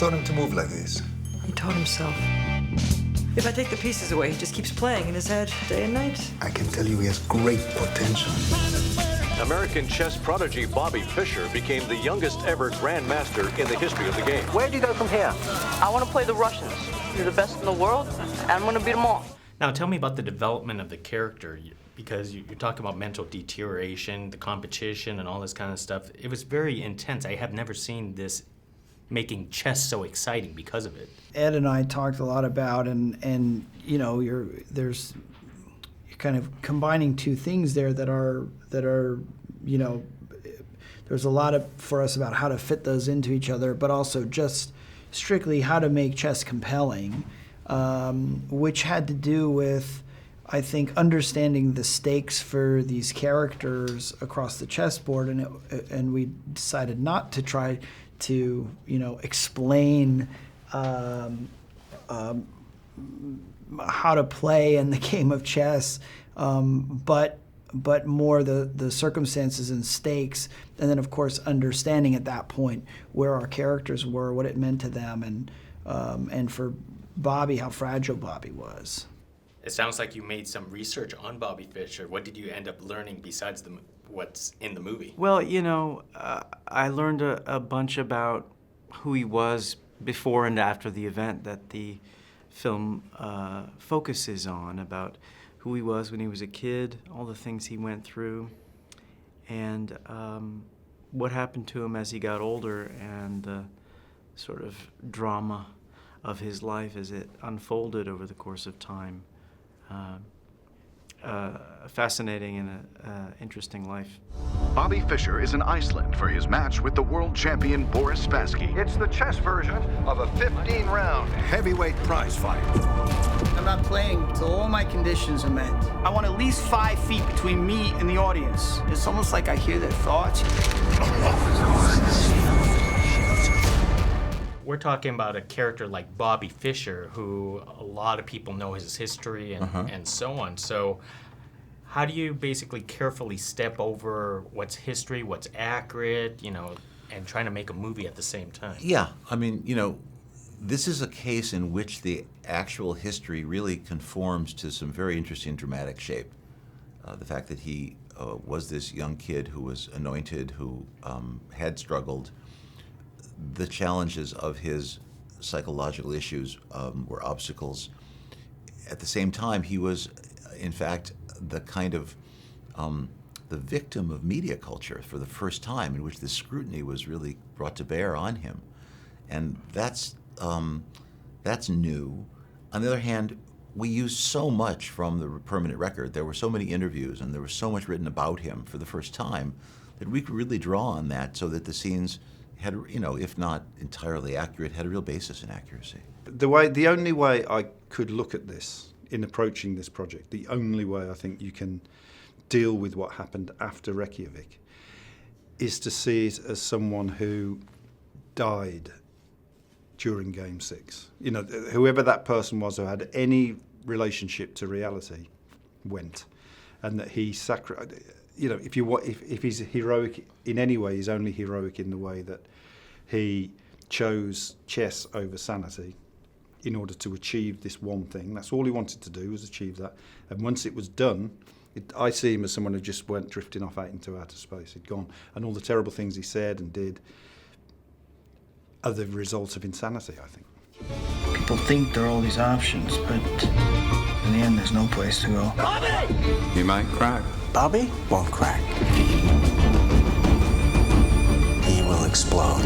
taught him to move like this? He taught himself. If I take the pieces away, he just keeps playing in his head day and night. I can tell you he has great potential. American chess prodigy Bobby Fischer became the youngest ever grandmaster in the history of the game. Where do you go from here? I want to play the Russians. They're the best in the world, and I'm going to beat them all. Now tell me about the development of the character, because you're talking about mental deterioration, the competition, and all this kind of stuff. It was very intense. I have never seen this making chess so exciting because of it. Ed and I talked a lot about, and you know, you're kind of combining two things there that are you know, there's a lot for us about how to fit those into each other, but also just strictly how to make chess compelling, which had to do with, I think, understanding the stakes for these characters across the chessboard, and we decided not to try to, you know, explain how to play in the game of chess, but more the circumstances and stakes, and then of course understanding at that point where our characters were, what it meant to them, and for Bobby, how fragile Bobby was. It sounds like you made some research on Bobby Fischer. What did you end up learning besides what's in the movie? Well, you know, I learned a bunch about who he was before and after the event that the film focuses on, about who he was when he was a kid, all the things he went through, and what happened to him as he got older, and the sort of drama of his life as it unfolded over the course of time. Fascinating and interesting life. Bobby Fischer is in Iceland for his match with the world champion Boris Spassky. It's the chess version of a 15-round heavyweight prize fight. I'm not playing till all my conditions are met. I want at least 5 feet between me and the audience. It's almost like I hear their thoughts. We're talking about a character like Bobby Fischer, who a lot of people know his history and so on. So how do you basically carefully step over what's history, what's accurate, you know, and trying to make a movie at the same time? Yeah, I mean, you know, this is a case in which the actual history really conforms to some very interesting dramatic shape. The fact that he was this young kid who was anointed, who had struggled. The challenges of his psychological issues were obstacles. At the same time, he was, in fact, the kind of the victim of media culture for the first time, in which the scrutiny was really brought to bear on him, and that's new. On the other hand, we used so much from the permanent record. There were so many interviews, and there was so much written about him for the first time that we could really draw on that, so that the scenes had, you know, if not entirely accurate, had a real basis in accuracy. The only way I could look at this in approaching this project, the only way I think you can deal with what happened after Reykjavik, is to see it as someone who died during Game 6. You know, whoever that person was who had any relationship to reality went, and that he you know, if he's heroic in any way, he's only heroic in the way that he chose chess over sanity in order to achieve this one thing. That's all he wanted to do, was achieve that. And once it was done, I see him as someone who just went drifting off out into outer space. He'd gone, and all the terrible things he said and did are the result of insanity, I think. People think there are all these options, but in the end, there's no place to go. Bobby! You might crack. Bobby won't crack. He will explode.